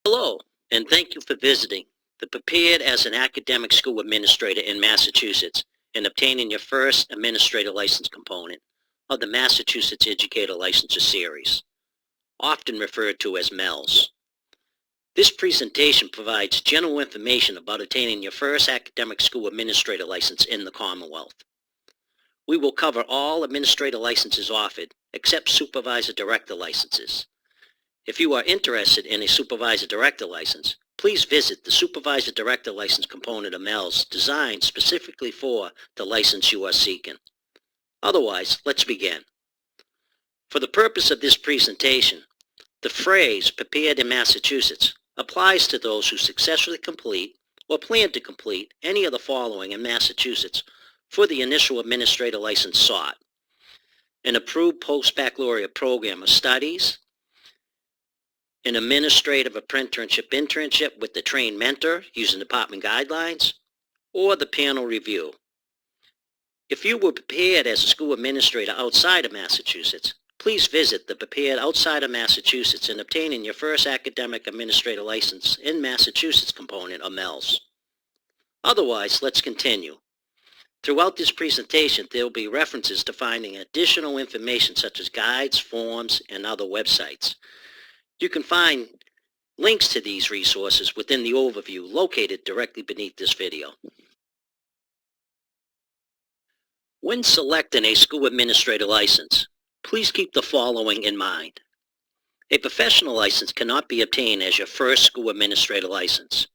Hello, and thank you for visiting the Prepared as an Academic School Administrator in Massachusetts and obtaining your first administrator license component of the Massachusetts Educator Licensure Series, often referred to as MELS. This presentation provides general information about obtaining your first academic school administrator license in the Commonwealth. We will cover all administrator licenses offered except supervisor director licenses. If you are interested in a supervisor director license, please visit the supervisor director license component of MELS designed specifically for the license you are seeking. Otherwise, let's begin. For the purpose of this presentation, the phrase "prepared in Massachusetts" applies to those who successfully complete or plan to complete any of the following in Massachusetts for the initial administrator license sought: an approved post-baccalaureate program of studies, an administrative apprenticeship internship with the trained mentor using department guidelines, or the panel review. If you were prepared as a school administrator outside of Massachusetts, please visit the Prepared Outside of Massachusetts in obtaining your first academic administrator license in Massachusetts component of MELS. Otherwise, let's continue. Throughout this presentation, there will be references to finding additional information such as guides, forms, and other websites. You can find links to these resources within the overview located directly beneath this video. When selecting a school administrator license, please keep the following in mind. A professional license cannot be obtained as your first school administrator license.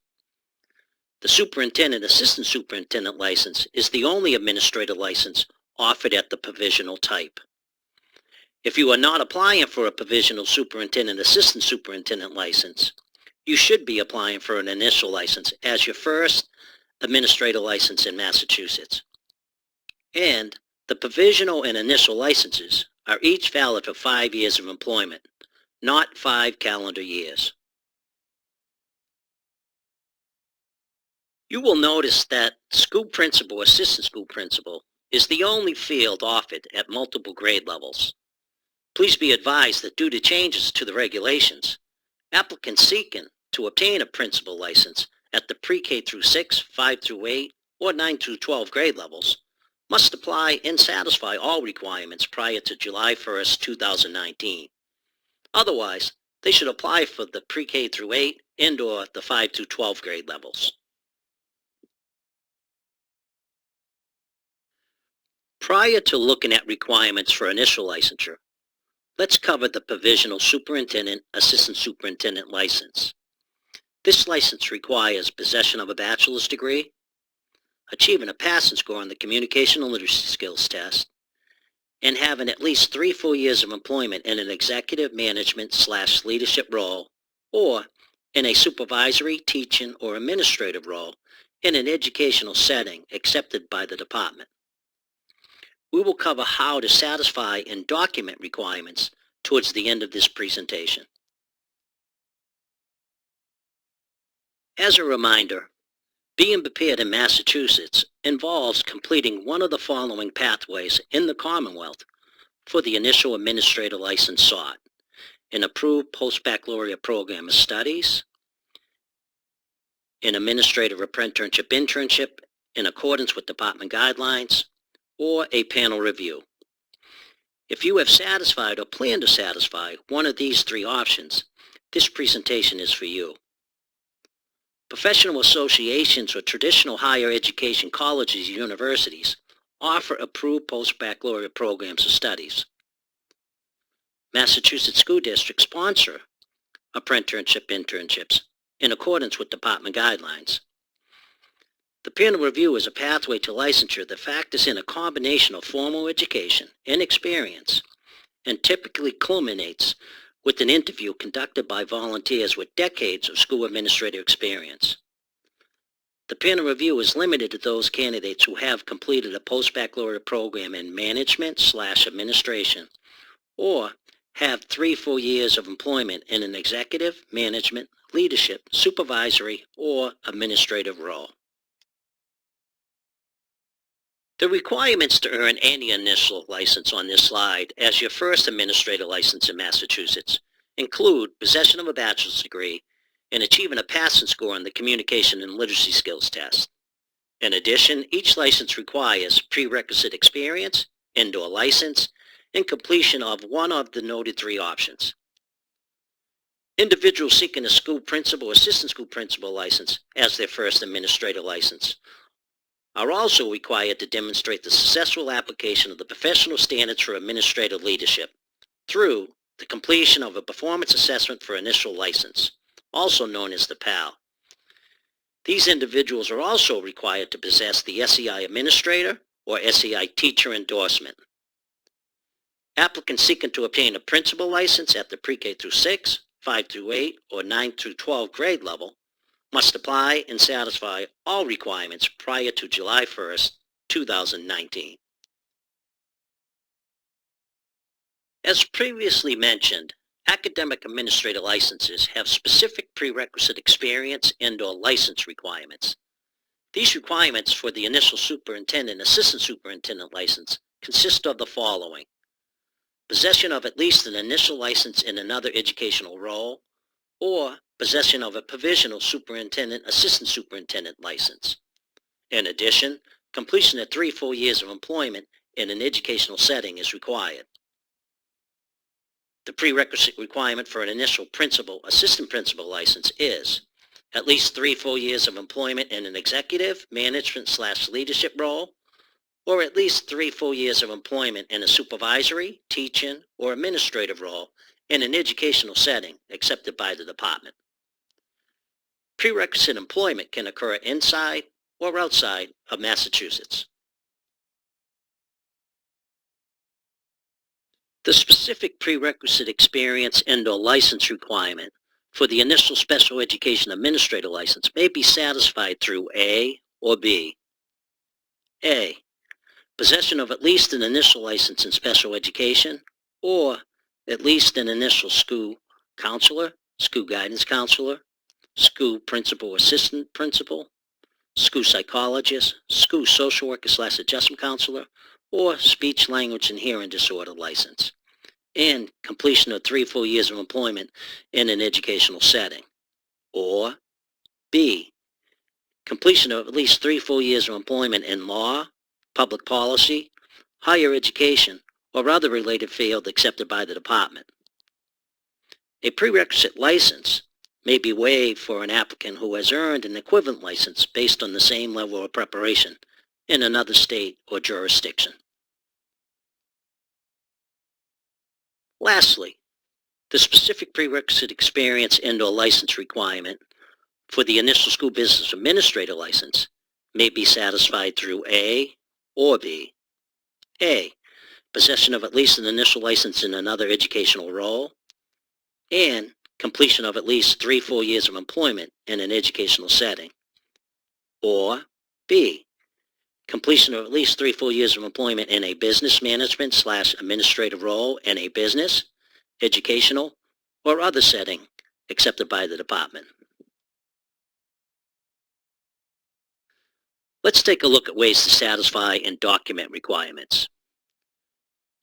The superintendent assistant superintendent license is the only administrator license offered at the provisional type. If you are not applying for a provisional superintendent assistant superintendent license, you should be applying for an initial license as your first administrator license in Massachusetts. And the provisional and initial licenses are each valid for 5 years of employment, not 5 calendar years. You will notice that school principal or assistant school principal is the only field offered at multiple grade levels. Please be advised that due to changes to the regulations, applicants seeking to obtain a principal license at the pre-K through 6, 5 through 8, or 9 through 12 grade levels must apply and satisfy all requirements prior to July 1st, 2019. Otherwise, they should apply for the pre-K through 8 and/or the 5 through 12 grade levels. Prior to looking at requirements for initial licensure, let's cover the provisional superintendent assistant superintendent license. This license requires possession of a bachelor's degree, achieving a passing score on the communication and literacy skills test, and having at least 3 full years of employment in an executive management/leadership role or in a supervisory, teaching, or administrative role in an educational setting accepted by the department. We will cover how to satisfy and document requirements towards the end of this presentation. As a reminder, being prepared in Massachusetts involves completing one of the following pathways in the Commonwealth for the initial administrator license sought: an approved post-baccalaureate program of studies, an administrative apprenticeship internship in accordance with department guidelines, or a panel review. If you have satisfied or plan to satisfy one of these 3 options, this presentation is for you. Professional associations or traditional higher education colleges and universities offer approved post-baccalaureate programs of studies. Massachusetts school districts sponsor apprenticeship internships in accordance with department guidelines. The panel review is a pathway to licensure that factors in a combination of formal education and experience and typically culminates with an interview conducted by volunteers with decades of school administrative experience. The panel review is limited to those candidates who have completed a post-baccalaureate program in management/administration or have 3 full years of employment in an executive, management, leadership, supervisory, or administrative role. The requirements to earn any initial license on this slide as your first administrator license in Massachusetts include possession of a bachelor's degree and achieving a passing score on the communication and literacy skills test. In addition, each license requires prerequisite experience, indoor license, and completion of one of the noted 3 options. Individuals seeking a school principal or assistant school principal license as their first administrator license are also required to demonstrate the successful application of the professional standards for administrative leadership through the completion of a performance assessment for initial license, also known as the PAL. These individuals are also required to possess the SEI Administrator or SEI Teacher endorsement. Applicants seeking to obtain a principal license at the pre-K through 6, 5 through 8, or 9 through 12 grade level must apply and satisfy all requirements prior to July 1st, 2019. As previously mentioned, academic administrator licenses have specific prerequisite experience and/or license requirements. These requirements for the initial superintendent, assistant superintendent license consist of the following: possession of at least an initial license in another educational role, or possession of a provisional superintendent, assistant superintendent license. In addition, completion of 3 full years of employment in an educational setting is required. The prerequisite requirement for an initial principal, assistant principal license is at least 3 full years of employment in an executive, management/leadership role, or at least 3 full years of employment in a supervisory, teaching, or administrative role in an educational setting accepted by the department. Prerequisite employment can occur inside or outside of Massachusetts. The specific prerequisite experience and/or license requirement for the initial special education administrator license may be satisfied through A or B. A. Possession of at least an initial license in special education, or at least an initial school counselor, school guidance counselor, school principal assistant principal, school psychologist, school social worker/adjustment counselor, or speech, language, and hearing disorder license, and completion of 3 full years of employment in an educational setting. Or B, completion of at least 3 full years of employment in law, public policy, higher education, or other related field accepted by the department. A prerequisite license may be waived for an applicant who has earned an equivalent license based on the same level of preparation in another state or jurisdiction. Lastly, the specific prerequisite experience and/or license requirement for the initial school business administrator license may be satisfied through A or B. A, possession of at least an initial license in another educational role, and completion of at least 3 full years of employment in an educational setting. Or B, completion of at least 3 full years of employment in a business management/administrative role in a business, educational, or other setting accepted by the department. Let's take a look at ways to satisfy and document requirements.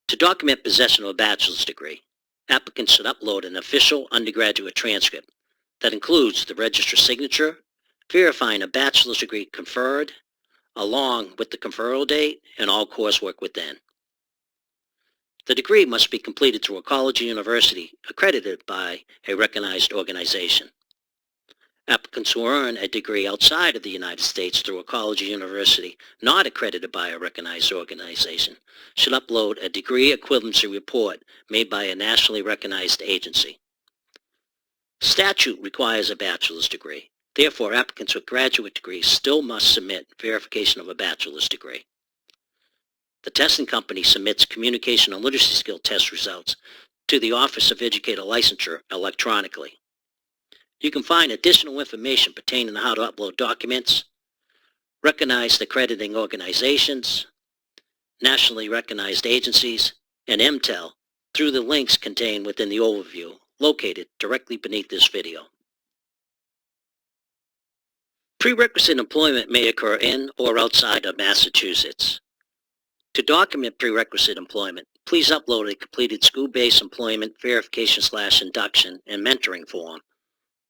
To document possession of a bachelor's degree, applicants should upload an official undergraduate transcript that includes the registrar's signature, verifying a bachelor's degree conferred, along with the conferral date and all coursework within. The degree must be completed through a college or university accredited by a recognized organization. Applicants who earn a degree outside of the United States through a college or university not accredited by a recognized organization should upload a degree equivalency report made by a nationally recognized agency. Statute requires a bachelor's degree. Therefore, applicants with graduate degrees still must submit verification of a bachelor's degree. The testing company submits communication and literacy skill test results to the Office of Educator Licensure electronically. You can find additional information pertaining to how to upload documents, recognized accrediting organizations, nationally recognized agencies, and MTEL through the links contained within the overview located directly beneath this video. Prerequisite employment may occur in or outside of Massachusetts. To document prerequisite employment, please upload a completed school-based employment verification/induction and mentoring form,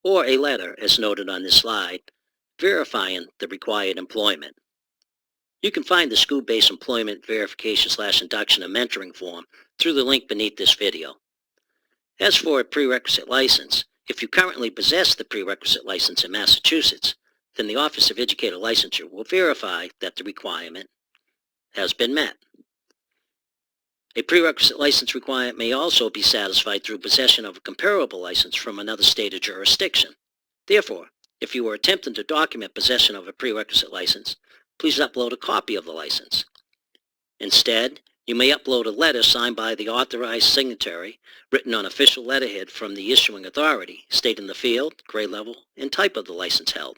or a letter, as noted on this slide, verifying the required employment. You can find the school-based employment verification/induction and mentoring form through the link beneath this video. As for a prerequisite license, if you currently possess the prerequisite license in Massachusetts, then the Office of Educator Licensure will verify that the requirement has been met. A prerequisite license requirement may also be satisfied through possession of a comparable license from another state or jurisdiction. Therefore, if you are attempting to document possession of a prerequisite license, please upload a copy of the license. Instead, you may upload a letter signed by the authorized signatory, written on official letterhead from the issuing authority, stating the field, grade level, and type of the license held.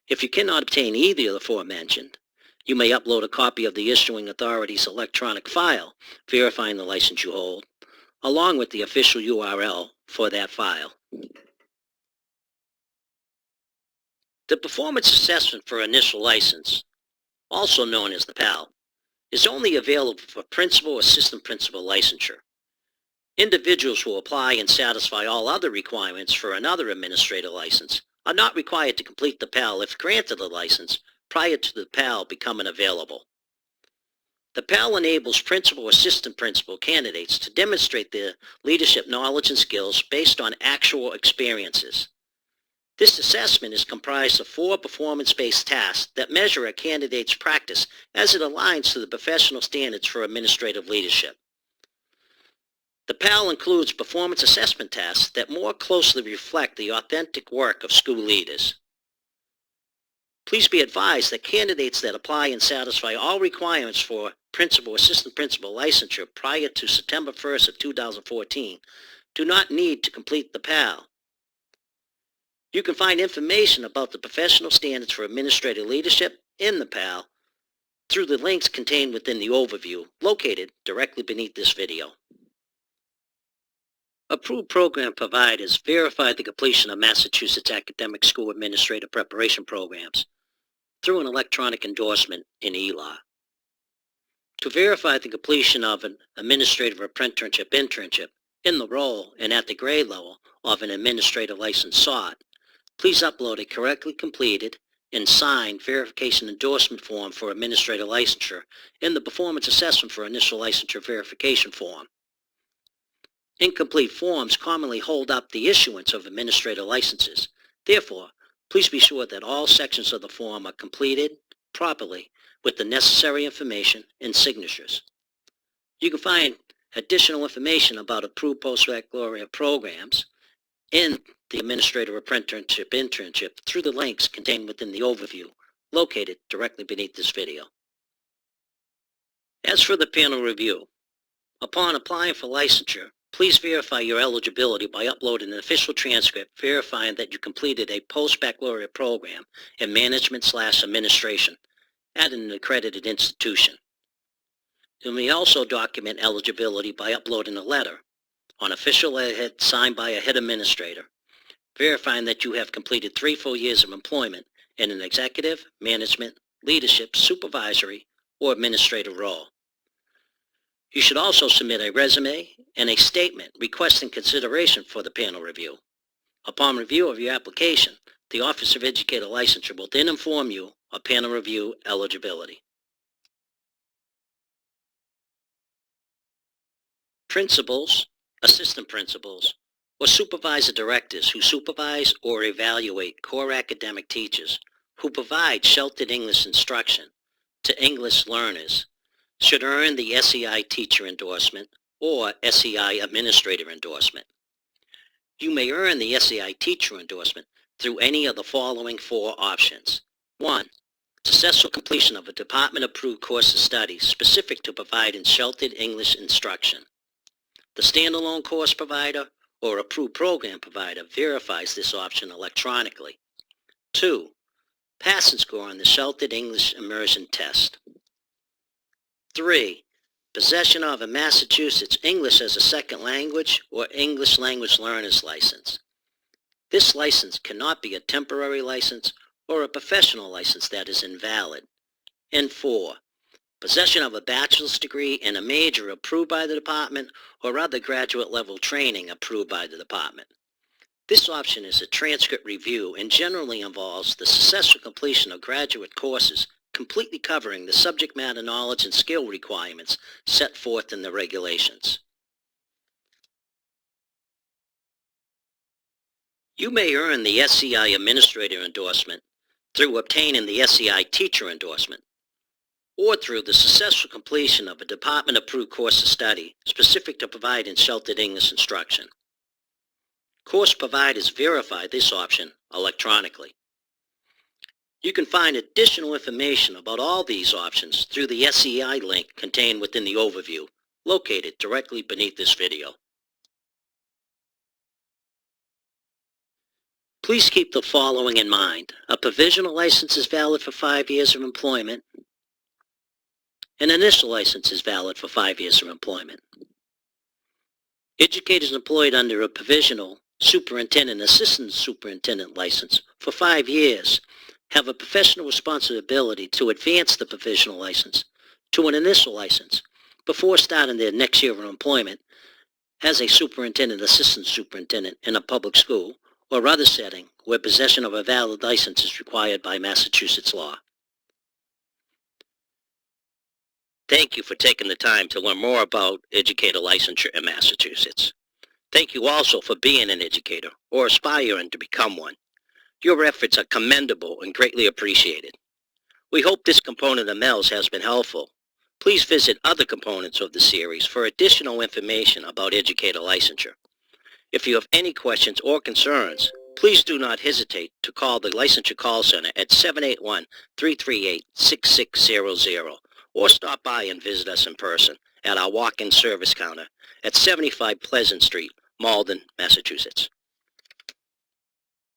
If you cannot obtain either of the aforementioned, you may upload a copy of the issuing authority's electronic file verifying the license you hold, along with the official URL for that file. The performance assessment for initial license, also known as the PAL, is only available for principal or assistant principal licensure. Individuals who apply and satisfy all other requirements for another administrator license are not required to complete the PAL if granted a license prior to the PAL becoming available. The PAL enables principal or assistant principal candidates to demonstrate their leadership knowledge and skills based on actual experiences. This assessment is comprised of 4 performance-based tasks that measure a candidate's practice as it aligns to the professional standards for administrative leadership. The PAL includes performance assessment tasks that more closely reflect the authentic work of school leaders. Please be advised that candidates that apply and satisfy all requirements for principal or assistant principal licensure prior to September 1st of 2014 do not need to complete the PAL. You can find information about the professional standards for administrative leadership in the PAL through the links contained within the overview located directly beneath this video. Approved program providers verify the completion of Massachusetts academic school administrator preparation programs through an electronic endorsement in ELA. To verify the completion of an administrative apprenticeship/internship in the role and at the grade level of an administrative license sought, please upload a correctly completed and signed verification endorsement form for administrator licensure in the performance assessment for initial licensure verification form. Incomplete forms commonly hold up the issuance of administrator licenses. Therefore, please be sure that all sections of the form are completed properly with the necessary information and signatures. You can find additional information about approved post-baccalaureate programs in the Administrator Apprenticeship/Internship through the links contained within the overview located directly beneath this video. As for the panel review, upon applying for licensure, please verify your eligibility by uploading an official transcript verifying that you completed a post-baccalaureate program in management/administration at an accredited institution. You may also document eligibility by uploading a letter on official letterhead signed by a head administrator, verifying that you have completed 3 full years of employment in an executive, management, leadership, supervisory, or administrative role. You should also submit a resume and a statement requesting consideration for the panel review. Upon review of your application, the Office of Educator Licensure will then inform you of panel review eligibility. Principals, assistant principals, or supervisor directors who supervise or evaluate core academic teachers who provide sheltered English instruction to English learners should earn the SEI teacher endorsement or SEI administrator endorsement. You may earn the SEI teacher endorsement through any of the following 4 options. 1. Successful completion of a department-approved course of study specific to providing sheltered English instruction. The standalone course provider or approved program provider verifies this option electronically. 2. Passing score on the sheltered English immersion test. 3. Possession of a Massachusetts English as a Second Language or English Language Learner's License. This license cannot be a temporary license or a professional license that is invalid. And 4. Possession of a bachelor's degree in a major approved by the department or other graduate level training approved by the department. This option is a transcript review and generally involves the successful completion of graduate courses completely covering the subject matter knowledge and skill requirements set forth in the regulations. You may earn the SCI Administrator endorsement through obtaining the SCI Teacher endorsement, or through the successful completion of a department-approved course of study specific to providing sheltered English instruction. Course providers verify this option electronically. You can find additional information about all these options through the SCI link contained within the overview, located directly beneath this video. Please keep the following in mind. A provisional license is valid for 5 years of employment. An initial license is valid for 5 years of employment. Educators employed under a provisional superintendent, assistant superintendent license for 5 years have a professional responsibility to advance the provisional license to an initial license before starting their next year of employment as a superintendent, assistant superintendent in a public school or other setting where possession of a valid license is required by Massachusetts law. Thank you for taking the time to learn more about Educator licensure in Massachusetts. Thank you also for being an educator or aspiring to become one. Your efforts are commendable and greatly appreciated. We hope this component of MELS has been helpful. Please visit other components of the series for additional information about Educator licensure. If you have any questions or concerns, please do not hesitate to call the Licensure Call Center at 781-338-6600 or stop by and visit us in person at our walk-in service counter at 75 Pleasant Street, Malden, Massachusetts.